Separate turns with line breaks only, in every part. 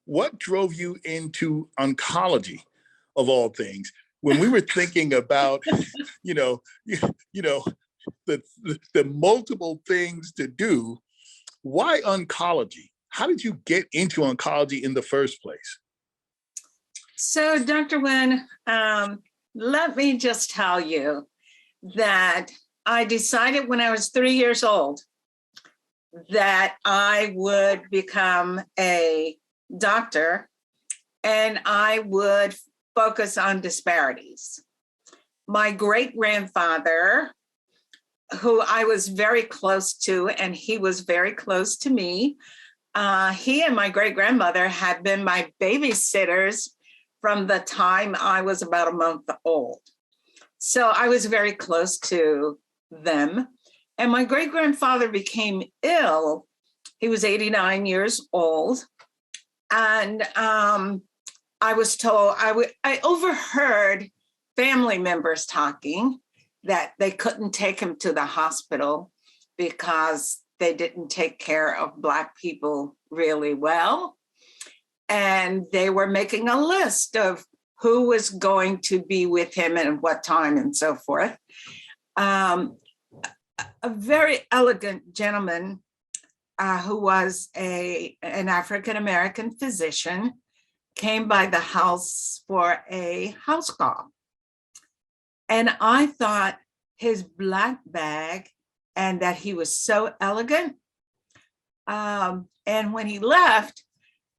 what drove you into oncology, of all things? When we were thinking about, you know, the multiple things to do, why oncology? How did you get into oncology in the first place?
So, Dr. Winn, let me just tell you that I decided when I was 3 years old that I would become a doctor and I would focus on disparities. My great-grandfather, who I was very close to, and he was very close to me, he and my great-grandmother had been my babysitters from the time I was about a month old. So I was very close to them. And my great-grandfather became ill. He was 89 years old. And I was told, I overheard family members talking that they couldn't take him to the hospital because they didn't take care of Black people really well. And they were making a list of who was going to be with him and what time and so forth. A very elegant gentleman who was an African-American physician came by the house for a house call. And I thought his Black bag and that he was so elegant. And when he left,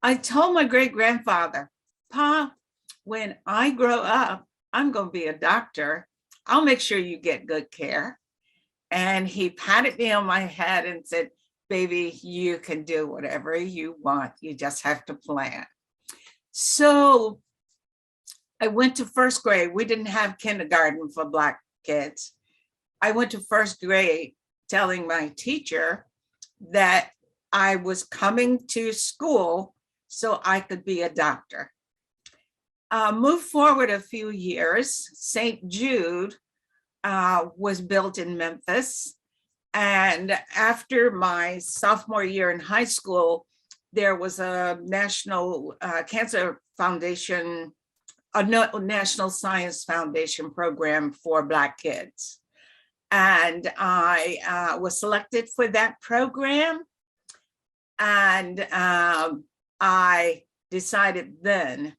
I told my great-grandfather, Pa, when I grow up, I'm going to be a doctor. I'll make sure you get good care. And he patted me on my head and said, baby, you can do whatever you want. You just have to plan. So I went to first grade. We didn't have kindergarten for Black kids. I went to first grade telling my teacher that I was coming to school so I could be a doctor. Move forward a few years, St. Jude was built in Memphis. And after my sophomore year in high school, there was a National Cancer Foundation, a National Science Foundation program for Black kids. And I was selected for that program. And I decided then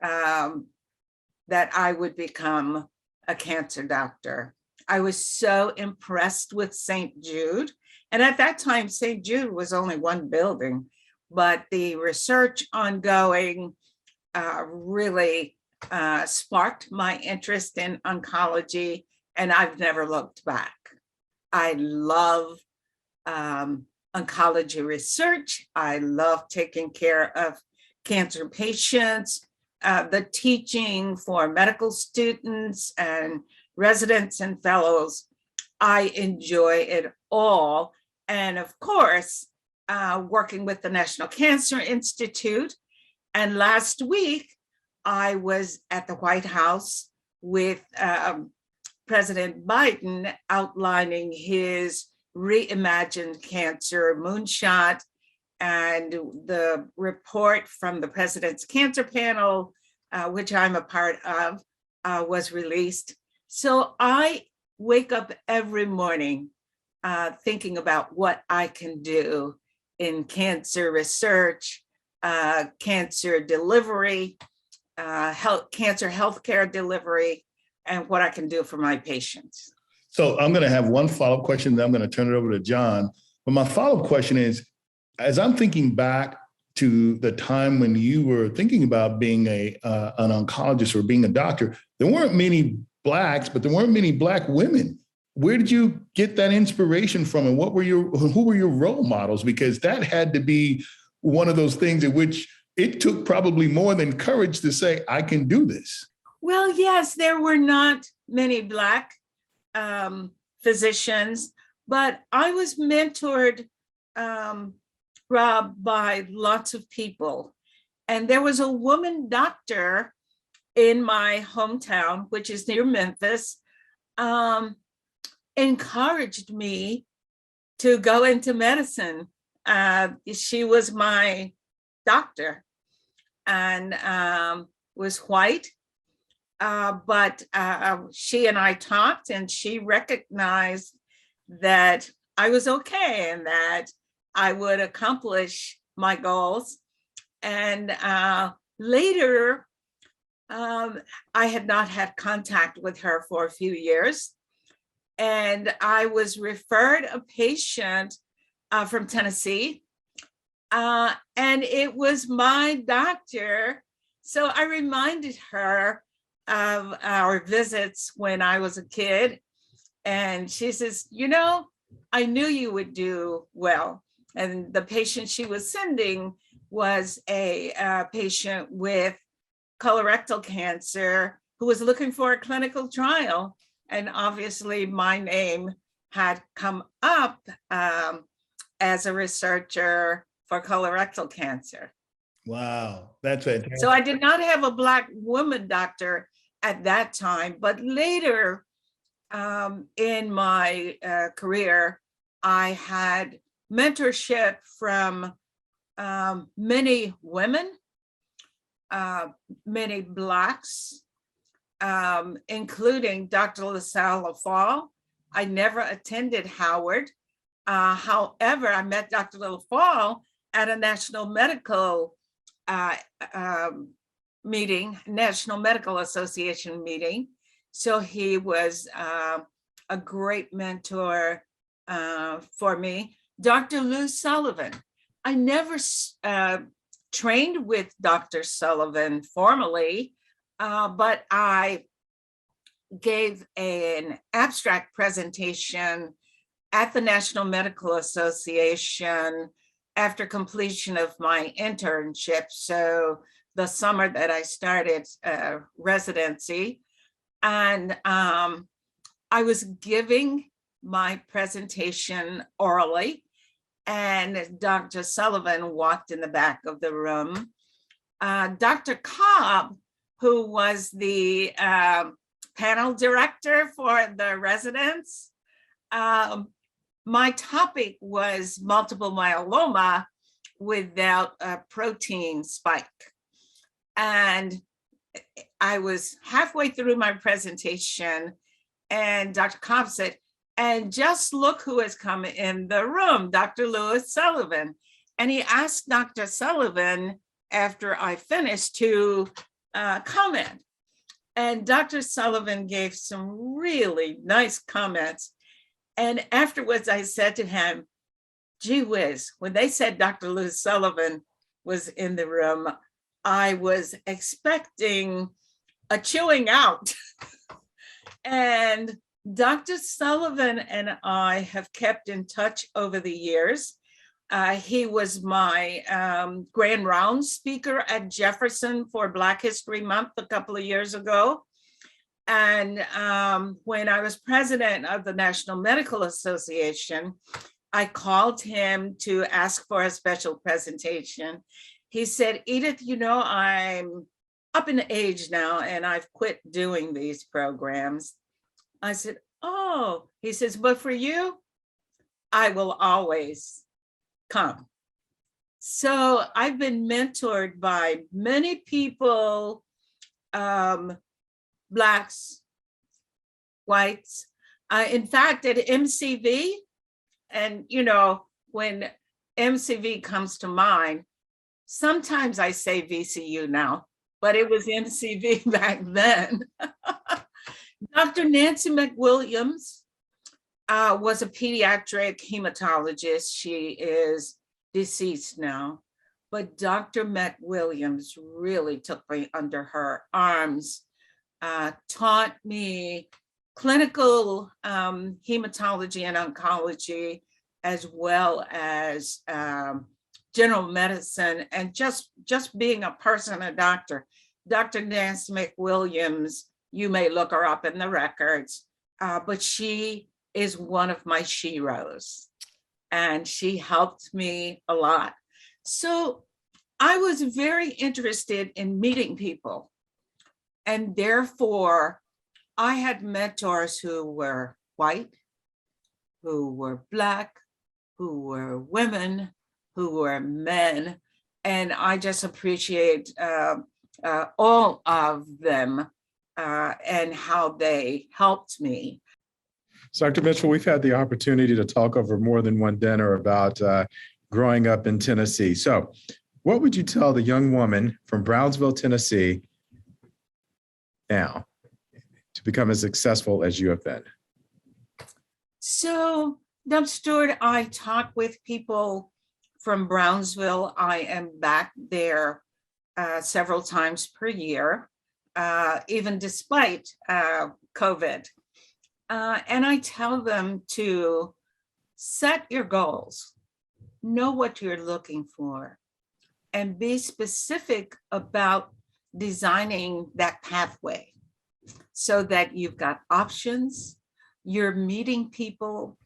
that I would become a cancer doctor. I was so impressed with St. Jude. And at that time, St. Jude was only one building, but the research ongoing really sparked my interest in oncology, and I've never looked back. I love oncology research. I love taking care of cancer patients, the teaching for medical students and residents and fellows. I enjoy it all. And of course, working with the National Cancer Institute. And last week, I was at the White House with President Biden outlining his reimagined cancer moonshot, and the report from the President's Cancer Panel, which I'm a part of, was released. So I wake up every morning thinking about what I can do in cancer research, cancer delivery, cancer healthcare delivery, and what I can do for my patients.
So I'm going to have one follow-up question, then I'm going to turn it over to John. But my follow-up question is, as I'm thinking back to the time when you were thinking about being an oncologist or being a doctor, there weren't many Blacks, but there weren't many Black women. Where did you get that inspiration from, and who were your role models? Because that had to be one of those things in which it took probably more than courage to say, I can do this.
Well, yes, there were not many Black physicians, but I was mentored, Rob, by lots of people. And there was a woman doctor in my hometown, which is near Memphis, encouraged me to go into medicine. She was my doctor. and was white. But she and I talked, and she recognized that I was okay and that I would accomplish my goals. And later, I had not had contact with her for a few years. And I was referred a patient from Tennessee. And it was my doctor. So I reminded her of our visits when I was a kid. And she says, you know, I knew you would do well. And the patient she was sending was a patient with colorectal cancer who was looking for a clinical trial. And obviously my name had come up as a researcher for colorectal cancer.
Wow, that's fantastic.
So I did not have a Black woman doctor at that time, but later in my career, I had mentorship from many women, many Blacks, including Dr. LaSalle LaFall. I never attended Howard. However, I met Dr. LaFall at a national medical meeting, National Medical Association meeting. So he was a great mentor for me. Dr. Lou Sullivan. I never trained with Dr. Sullivan formally, but I gave an abstract presentation at the National Medical Association after completion of my internship. So the summer that I started residency, and I was giving my presentation orally, and Dr. Sullivan walked in the back of the room. Dr. Cobb, who was the panel director for the residents, my topic was multiple myeloma without a protein spike. And I was halfway through my presentation, and Dr. Cobb said, and just look who has come in the room, Dr. Lewis Sullivan. And he asked Dr. Sullivan after I finished to comment. And Dr. Sullivan gave some really nice comments. And afterwards I said to him, gee whiz, when they said Dr. Lewis Sullivan was in the room, I was expecting a chewing out. And Dr. Sullivan and I have kept in touch over the years. He was my Grand Round speaker at Jefferson for Black History Month a couple of years ago. And when I was president of the National Medical Association, I called him to ask for a special presentation. He said, Edith, you know, I'm up in age now and I've quit doing these programs. I said, oh, he says, but for you, I will always come. So I've been mentored by many people, Blacks, whites. In fact, at MCV, and you know, when MCV comes to mind, sometimes I say VCU now, but it was MCV back then. Dr. Nancy McWilliams was a pediatric hematologist. She is deceased now, but Dr. McWilliams really took me under her arms, taught me clinical hematology and oncology, as well as general medicine, and just being a person, a doctor. Dr. Nancy McWilliams, you may look her up in the records, but she is one of my sheroes, and she helped me a lot. So I was very interested in meeting people, and therefore I had mentors who were white, who were Black, who were women, who were men, And I just appreciate all of them and how they helped me.
So, Dr. Mitchell, we've had the opportunity to talk over more than one dinner about growing up in Tennessee. So what would you tell the young woman from Brownsville, Tennessee now to become as successful as you have been?
So, Dr. Stewart, I talk with people from Brownsville. I am back there several times per year, even despite COVID. And I tell them to set your goals, know what you're looking for, and be specific about designing that pathway so that you've got options, you're meeting people,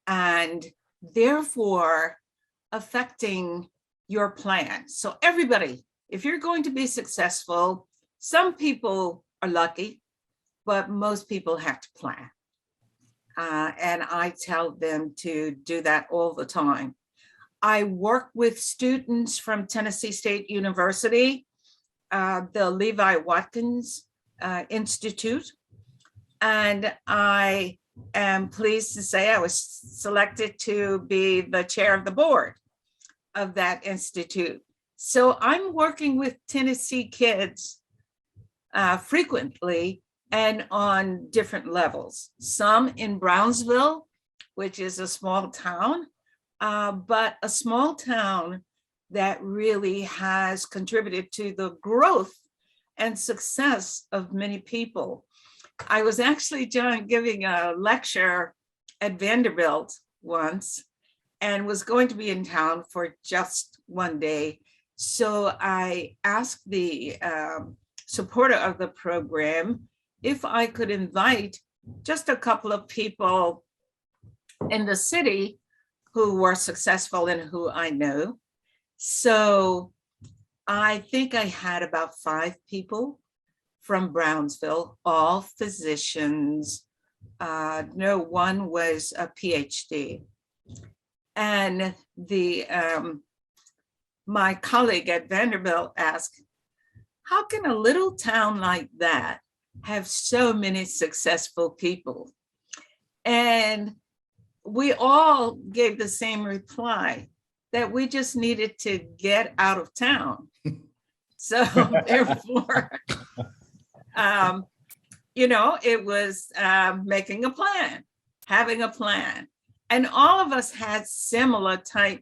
and therefore affecting your plan. So everybody, if you're going to be successful, some people are lucky, but most people have to plan. And I tell them to do that all the time. I work with students from Tennessee State University, the Levi Watkins Institute, and I am pleased to say I was selected to be the chair of the board of that institute. So I'm working with Tennessee kids frequently and on different levels. Some in Brownsville, which is a small town, but a small town that really has contributed to the growth and success of many people. I was actually, John, giving a lecture at Vanderbilt once and was going to be in town for just one day. So I asked the supporter of the program if I could invite just a couple of people in the city who were successful and who I know. So I think I had about 5 people from Brownsville, all physicians. No, one was a PhD. And my colleague at Vanderbilt asked, how can a little town like that have so many successful people? And we all gave the same reply, that we just needed to get out of town. So therefore, it was making a plan, having a plan. And all of us had similar type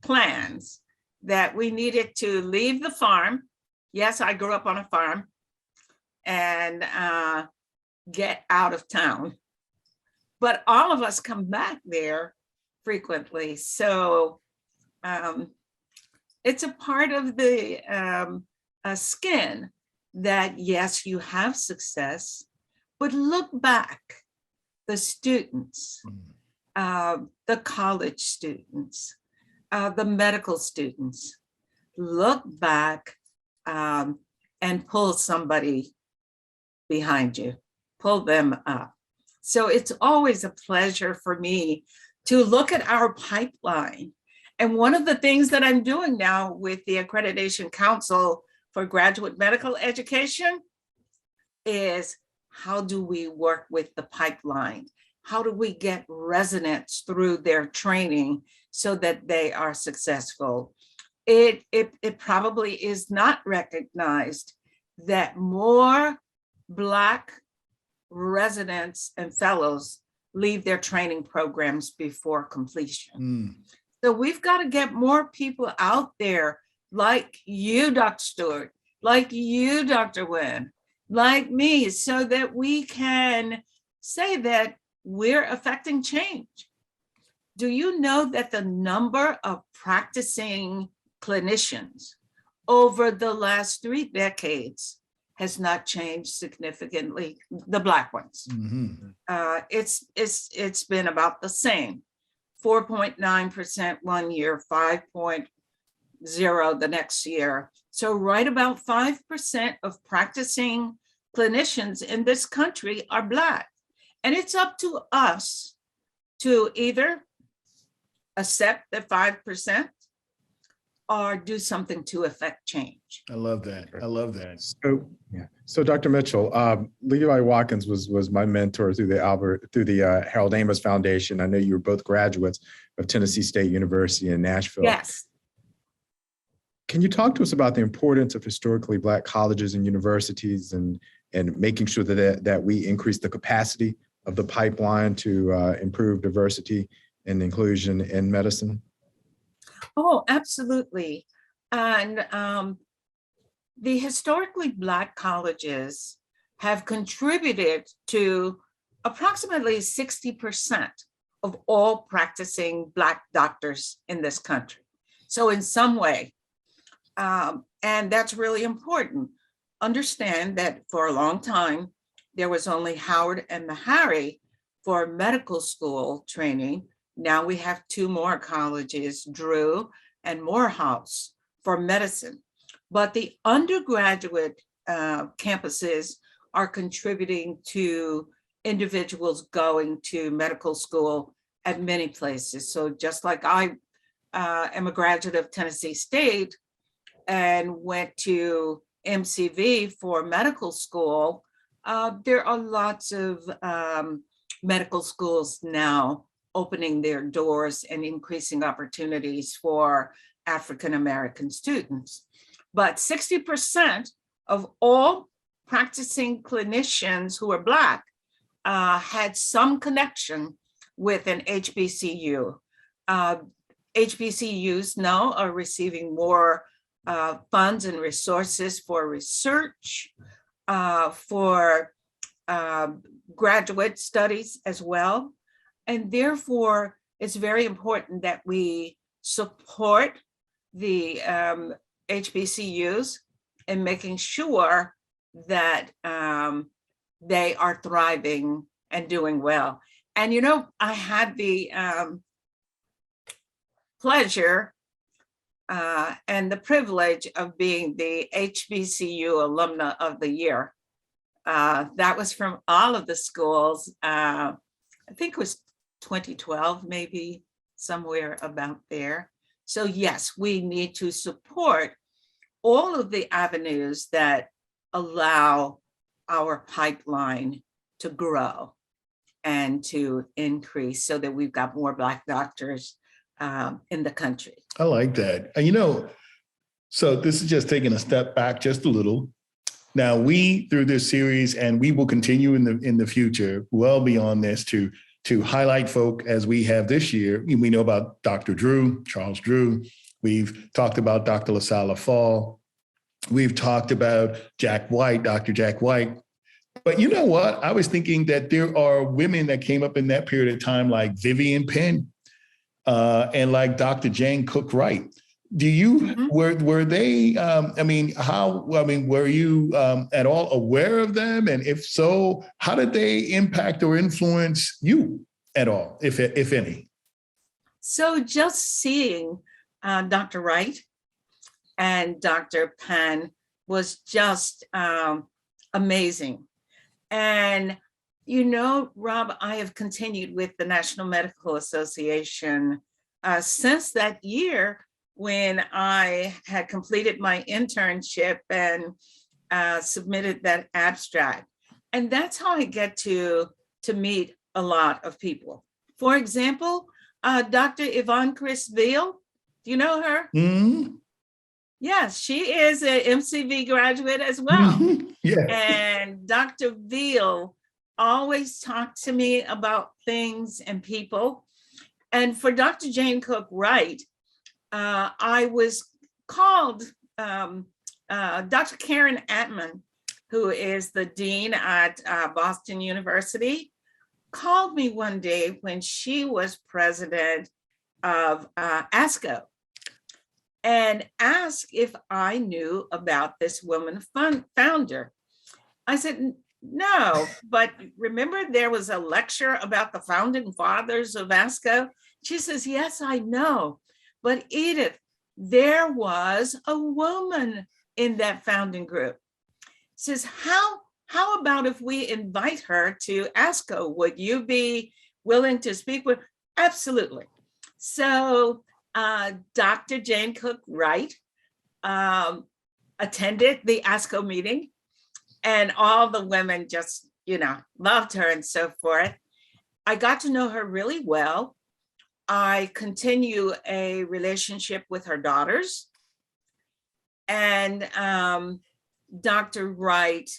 plans that we needed to leave the farm. Yes, I grew up on a farm, and get out of town. But all of us come back there frequently. So it's a part of the skin that, yes, you have success, but look back, the students, the college students, the medical students, look back and pull somebody behind you, pull them up. So it's always a pleasure for me to look at our pipeline. And one of the things that I'm doing now with the Accreditation Council for Graduate Medical Education is, how do we work with the pipeline? How do we get residents through their training so that they are successful? It probably is not recognized that more Black residents and fellows leave their training programs before completion. So we've got to get more people out there like you, Dr. Stewart, like you, Dr. Winn, like me, so that we can say that we're affecting change. Do you know that the number of practicing clinicians over the last 3 decades has not changed significantly? The Black ones. It's been about the same, 4.9% one year, 5.0 the next year. So right about 5% of practicing clinicians in this country are Black. And it's up to us to either accept the 5% or do something to affect change.
I love that. I love that.
So, yeah. So, Dr. Mitchell, Levi Watkins was my mentor through the Harold Amos Foundation. I know you were both graduates of Tennessee State University in Nashville.
Yes.
Can you talk to us about the importance of historically Black colleges and universities and making sure that we increase the capacity of the pipeline to improve diversity and inclusion in medicine?
Oh, absolutely. And the historically Black colleges have contributed to approximately 60% of all practicing Black doctors in this country. So in some way, and that's really important. Understand that for a long time, there was only Howard and Meharry for medical school training. Now we have two more colleges, Drew and Morehouse, for medicine. But the undergraduate campuses are contributing to individuals going to medical school at many places. So just like I am a graduate of Tennessee State and went to MCV for medical school, there are lots of medical schools now opening their doors and increasing opportunities for African-American students. But 60% of all practicing clinicians who are Black had some connection with an HBCU. HBCUs now are receiving more funds and resources for research, for graduate studies as well. And therefore, it's very important that we support the HBCUs in making sure that they are thriving and doing well. And, you know, I had the pleasure and the privilege of being the HBCU Alumna of the Year. That was from all of the schools. I think it was 2012, maybe somewhere about there. So yes, we need to support all of the avenues that allow our pipeline to grow and to increase so that we've got more Black doctors in the country.
I like that. And, you know, so this is just taking a step back just a little. Now we, through this series, and we will continue in the future, well beyond this, to highlight folk as we have this year. We know about Dr. Drew, Charles Drew. We've talked about Dr. LaSalle Fall. We've talked about Jack White, Dr. Jack White. But you know what? I was thinking that there are women that came up in that period of time like Vivian Penn and like Dr. Jane Cook Wright. Do you, were they, were you at all aware of them? And if so, how did they impact or influence you at all, if any?
So just seeing Dr. Wright and Dr. Penn was just amazing. And, you know, Rob, I have continued with the National Medical Association since that year when I had completed my internship and submitted that abstract. And that's how I get to meet a lot of people. For example, Dr. Yvonne Chris Veal, do you know her?
Mm-hmm.
Yes, she is an MCV graduate as well.
Mm-hmm. Yeah.
And Dr. Veal always talked to me about things and people. And for Dr. Jane Cook Wright, I was called, Dr. Karen Atman, who is the dean at Boston University, called me one day when she was president of ASCO and asked if I knew about this woman founder. I said, no, but remember there was a lecture about the founding fathers of ASCO? She says, yes, I know. But Edith, there was a woman in that founding group. Says, how about if we invite her to ASCO? Would you be willing to speak with? Absolutely. So Dr. Jane Cook Wright attended the ASCO meeting, and all the women just, loved her and so forth. I got to know her really well. I continue a relationship with her daughters. And Dr. Wright,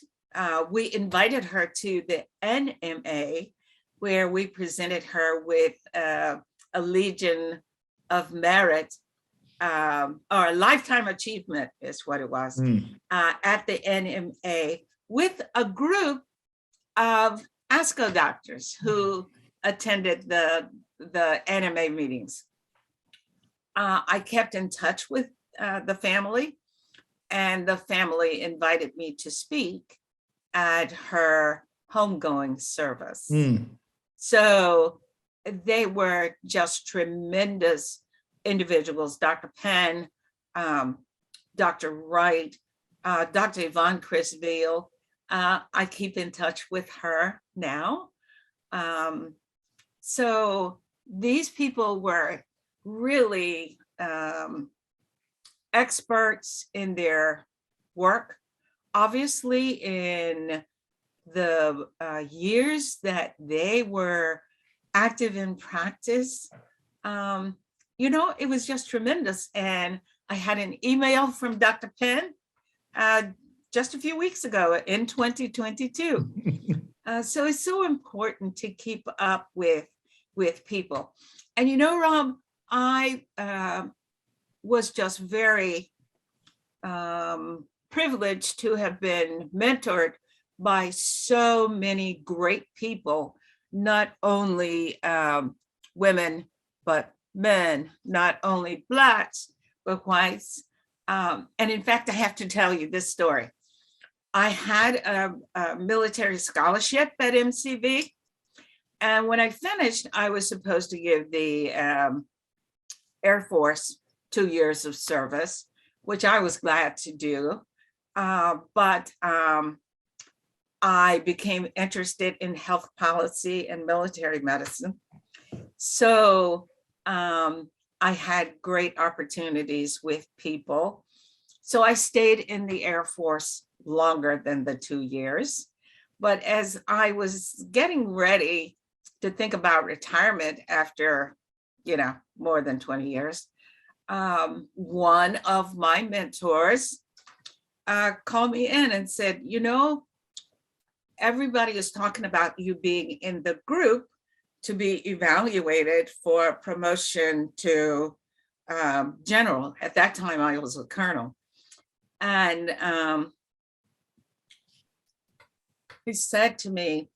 we invited her to the NMA, where we presented her with a Legion of Merit, or a Lifetime Achievement is what it was, at the NMA, with a group of ASCO doctors who attended the NMA meetings. I kept in touch with the family, and the family invited me to speak at her homegoing service. So they were just tremendous individuals. Dr. Penn, Dr. Wright, Dr. Yvonne Crisville. I keep in touch with her now. So these people were really experts in their work. Obviously, in the years that they were active in practice, it was just tremendous. And I had an email from Dr. Penn just a few weeks ago in 2022. So it's so important to keep up with people. And Rob, I was just very privileged to have been mentored by so many great people, not only women, but men, not only Blacks, but whites. And in fact, I have to tell you this story. I had a military scholarship at MCV. And when I finished, I was supposed to give the Air Force 2 years of service, which I was glad to do. But I became interested in health policy and military medicine. So I had great opportunities with people. So I stayed in the Air Force longer than the 2 years. But as I was getting ready to think about retirement after, more than 20 years, one of my mentors called me in and said, everybody is talking about you being in the group to be evaluated for promotion to general. At that time, I was a colonel. And he said to me,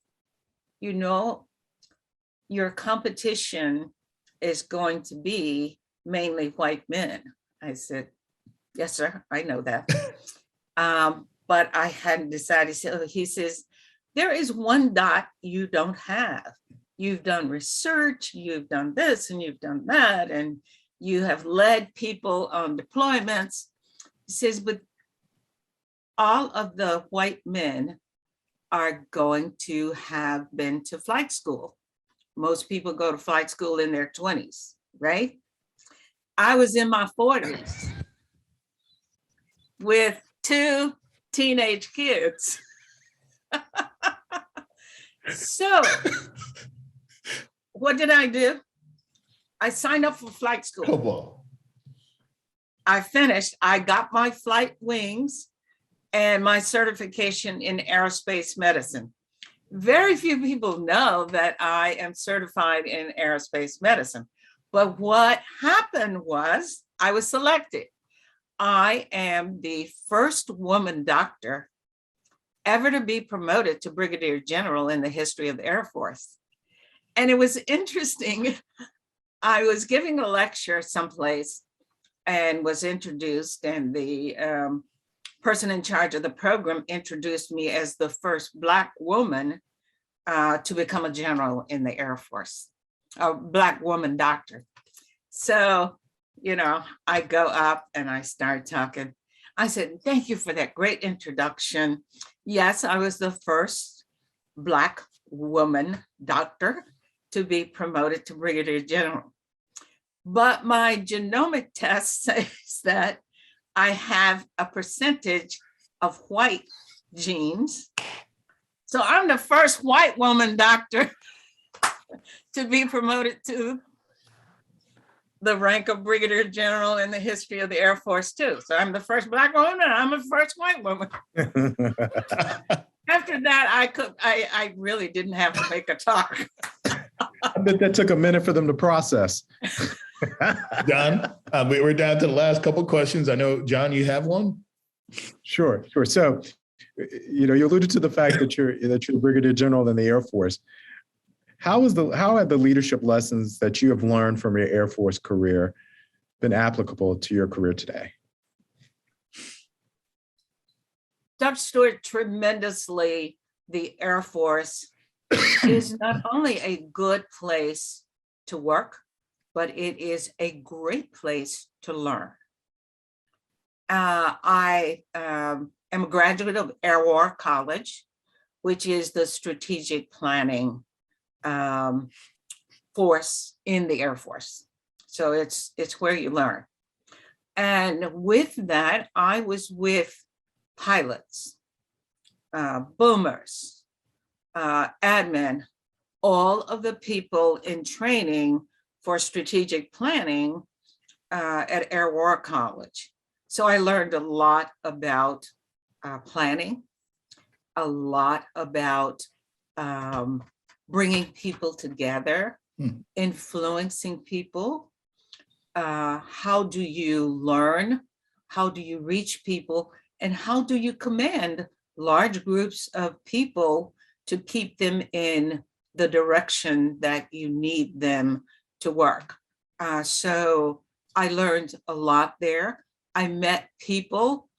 your competition is going to be mainly white men. I said, yes, sir, I know that. But I hadn't decided. So he says, there is one dot you don't have. You've done research, you've done this and you've done that, and you have led people on deployments. He says, but all of the white men are going to have been to flight school. Most people go to flight school in their 20s, right? I was in my 40s with 2 teenage kids. So what did I do? I signed up for flight school.
Come on.
I finished. I got my flight wings and my certification in aerospace medicine. Very few people know that I am certified in aerospace medicine. But what happened was I was selected. I am the first woman doctor ever to be promoted to brigadier general in the history of the Air Force. And it was interesting. I was giving a lecture someplace and was introduced, and the person in charge of the program introduced me as the first Black woman to become a general in the Air Force, a Black woman doctor. So, I go up and I start talking. I said, thank you for that great introduction. Yes, I was the first Black woman doctor to be promoted to brigadier general. but my genomic test says that I have a percentage of white genes. So I'm the first white woman doctor to be promoted to the rank of brigadier general in the history of the Air Force too. So I'm the first Black woman and I'm the first white woman. After that, I really didn't have to make a talk.
I bet that took a minute for them to process.
John, we're down to the last couple of questions. I know, John, you have one?
Sure. So, you alluded to the fact that you're the brigadier general in the Air Force. How have the leadership lessons that you have learned from your Air Force career been applicable to your career today?
Dr. Stewart, tremendously, the Air Force is not only a good place to work, but it is a great place to learn. I am a graduate of Air War College, which is the strategic planning force in the Air Force. So it's where you learn. And with that, I was with pilots, boomers, admin, all of the people in training for strategic planning at Air War College. So I learned a lot about planning, a lot about bringing people together, influencing people. How do you learn? How do you reach people? And how do you command large groups of people to keep them in the direction that you need them to work? So I learned a lot there. I met people.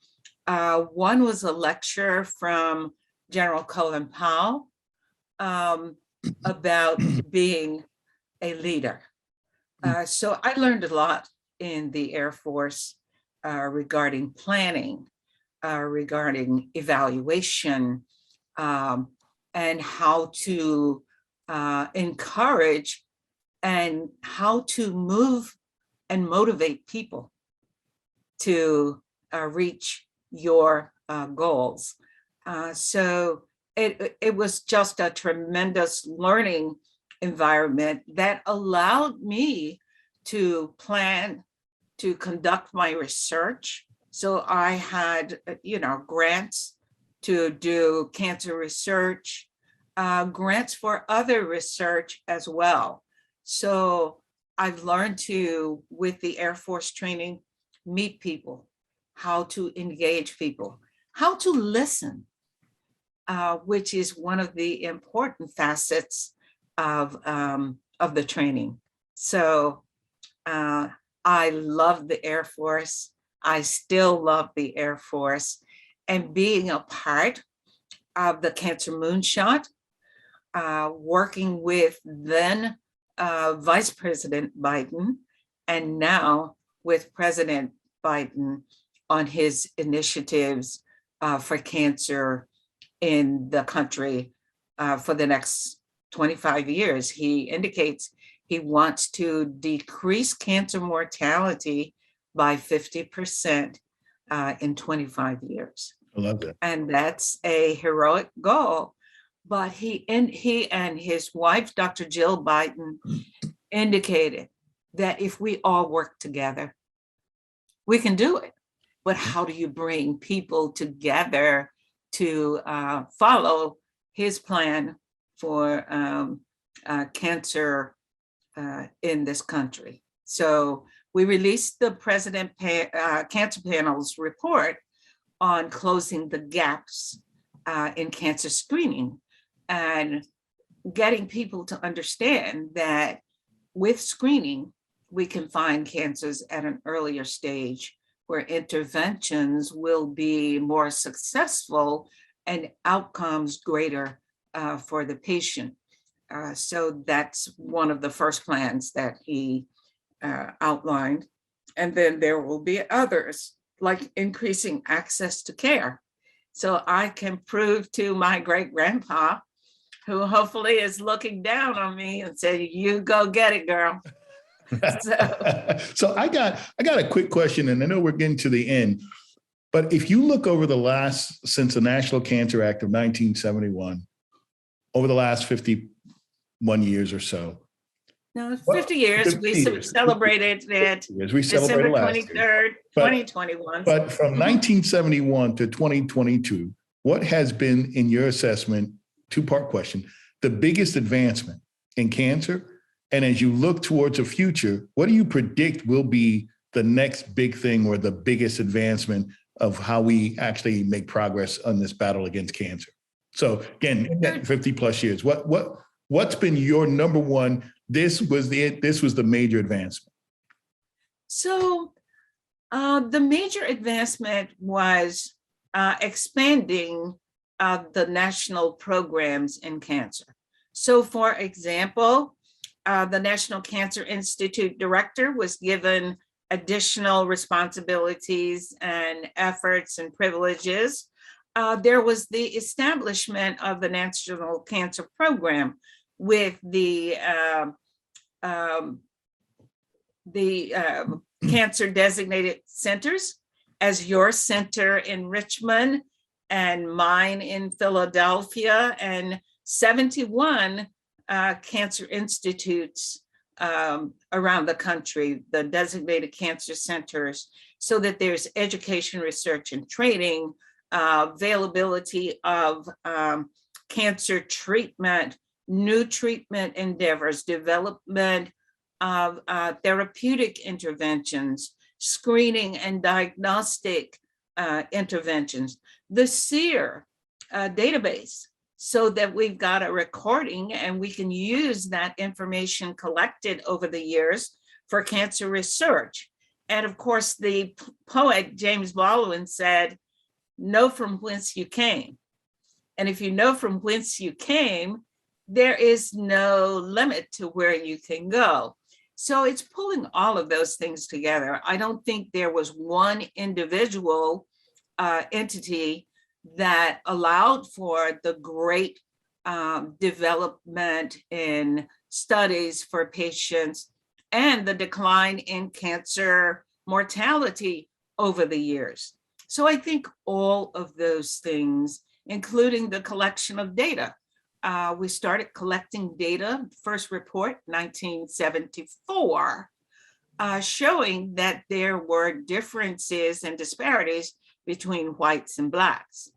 One was a lecture from General Colin Powell about being a leader. So I learned a lot in the Air Force regarding planning, regarding evaluation, and how to encourage and how to move and motivate people to reach your goals. So it was just a tremendous learning environment that allowed me to plan, to conduct my research. So I had, grants to do cancer research, grants for other research as well. So I've learned to, with the Air Force training, meet people, how to engage people, how to listen, which is one of the important facets of the training. So I love the Air Force. I still love the Air Force, and being a part of the Cancer Moonshot, working with then Vice President Biden, and now with President Biden on his initiatives for cancer in the country for the next 25 years. He indicates he wants to decrease cancer mortality by 50% in 25 years.
I love that.
And that's a heroic goal. But he and his wife, Dr. Jill Biden, indicated that if we all work together, we can do it. But how do you bring people together to follow his plan for cancer in this country? So we released the President Cancer Panel's report on closing the gaps in cancer screening and getting people to understand that with screening, we can find cancers at an earlier stage where interventions will be more successful and outcomes greater for the patient. So that's one of the first plans that he outlined. And then there will be others, like increasing access to care. So I can prove to my great grandpa, who hopefully is looking down on me and say, "You go get it, girl." So,
So I got a quick question, and I know we're getting to the end, but if you look over since the National Cancer Act of 1971, over the last 51 years or so.
no, 50 years.
50
We
years.
celebrated it
We celebrated
December
last year.
23rd, 2021.
But from 1971 to 2022, what has been, in your assessment, two-part question, the biggest advancement in cancer? And as you look towards the future, what do you predict will be the next big thing or the biggest advancement of how we actually make progress on this battle against cancer? So again, 50 plus years, what's been your number one? This was the major advancement.
So the major advancement was expanding the national programs in cancer. So for example, the National Cancer Institute director was given additional responsibilities and efforts and privileges. There was the establishment of the National Cancer Program with the cancer designated centers, as your center in Richmond and mine in Philadelphia, and 71 cancer institutes around the country, the designated cancer centers, so that there's education, research, and training, availability of cancer treatment, new treatment endeavors, development of therapeutic interventions, screening and diagnostic interventions, the SEER database, so that we've got a recording and we can use that information collected over the years for cancer research. And of course, the poet James Baldwin said, know from whence you came. And if you know from whence you came, there is no limit to where you can go. So it's pulling all of those things together. I don't think there was one individual entity that allowed for the great development in studies for patients and the decline in cancer mortality over the years. So I think all of those things, including the collection of data. We started collecting data, first report, 1974, showing that there were differences and disparities between whites and blacks.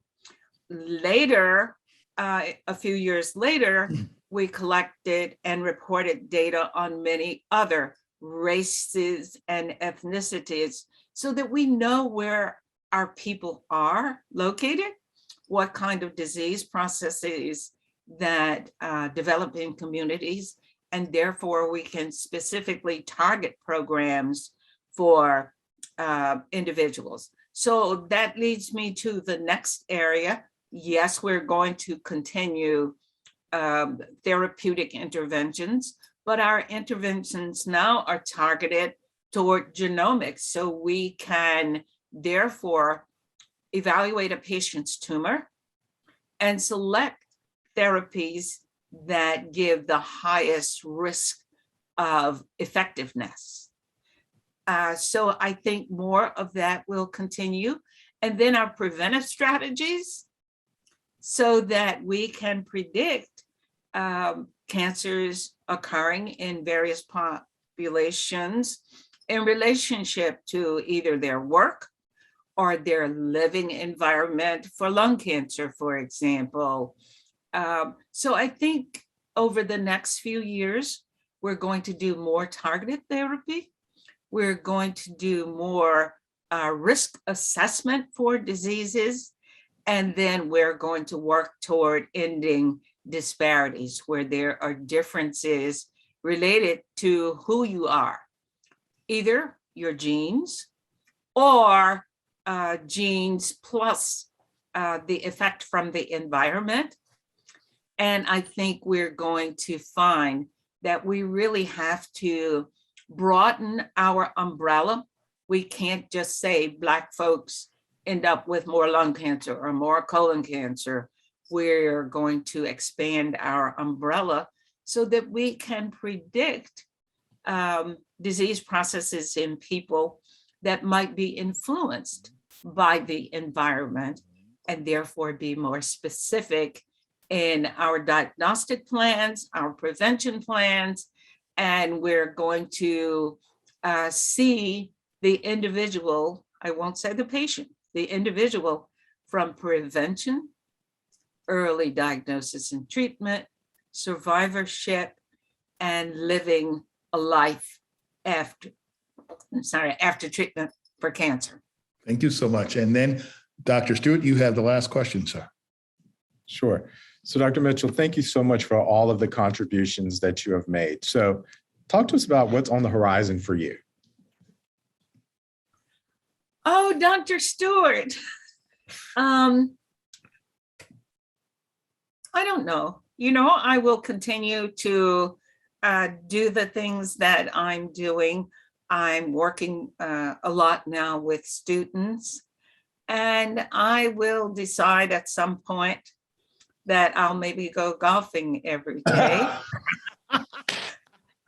Later, a few years later, we collected and reported data on many other races and ethnicities so that we know where our people are located, what kind of disease processes that develop in communities, and therefore we can specifically target programs for individuals. So that leads me to the next area. Yes, we're going to continue therapeutic interventions, but our interventions now are targeted toward genomics, so we can therefore evaluate a patient's tumor and select therapies that give the highest risk of effectiveness. So I think more of that will continue. And then our preventive strategies, so that we can predict cancers occurring in various populations in relationship to either their work or their living environment, for lung cancer, for example. So I think over the next few years, we're going to do more targeted therapy. We're going to do more risk assessment for diseases. And then we're going to work toward ending disparities where there are differences related to who you are, either your genes or genes plus the effect from the environment. And I think we're going to find that we really have to broaden our umbrella. We can't just say Black folks end up with more lung cancer or more colon cancer. We're going to expand our umbrella so that we can predict disease processes in people that might be influenced by the environment, and therefore be more specific in our diagnostic plans, our prevention plans, and we're going to see the individual, I won't say the patient, the individual, from prevention, early diagnosis and treatment, survivorship, and living a life after treatment for cancer.
Thank you so much. And then Dr. Stewart, you have the last question, sir.
Sure. So Dr. Mitchell, thank you so much for all of the contributions that you have made. So talk to us about what's on the horizon for you.
Oh, Dr. Stewart. I don't know. I will continue to do the things that I'm doing. I'm working a lot now with students, and I will decide at some point that I'll maybe go golfing every day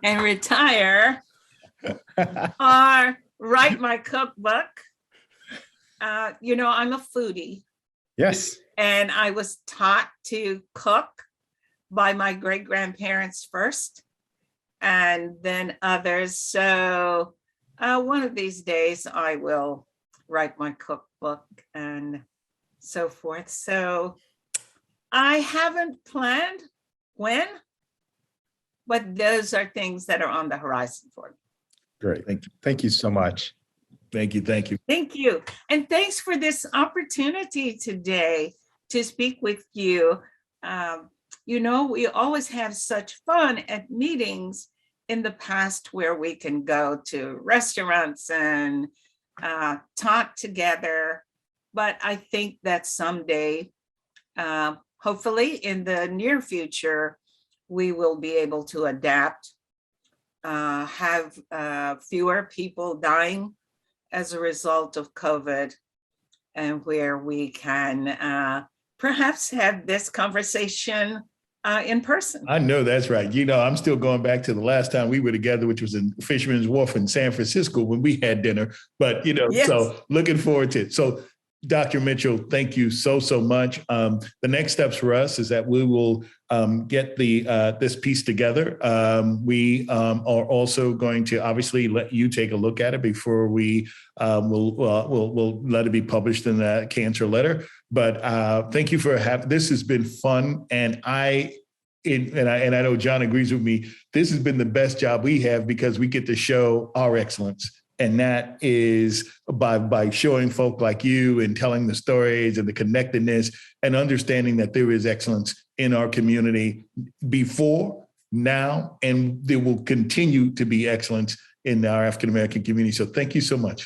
and retire or write my cookbook. I'm a foodie.
Yes.
And I was taught to cook by my great-grandparents first, and then others. So one of these days I will write my cookbook and so forth. So I haven't planned when, but those are things that are on the horizon for me.
Great. Thank you so much.
Thank you. Thank you.
Thank you. And thanks for this opportunity today to speak with you. We always have such fun at meetings in the past where we can go to restaurants and talk together. But I think that someday, hopefully in the near future, we will be able to adapt, have fewer people dying as a result of COVID, and where we can perhaps have this conversation in person.
I know that's right. I'm still going back to the last time we were together, which was in Fisherman's Wharf in San Francisco when we had dinner. But,
Yes.
So looking forward to it. So Dr. Mitchell, thank you so much. The next steps for us is that we will get this piece together. We are also going to obviously let you take a look at it before we we'll let it be published in the cancer letter. But thank you for having. This has been fun, and I know John agrees with me. This has been the best job we have because we get to show our excellence. And that is by showing folk like you and telling the stories and the connectedness and understanding that there is excellence in our community before, now, and there will continue to be excellence in our African-American community. So thank you so much.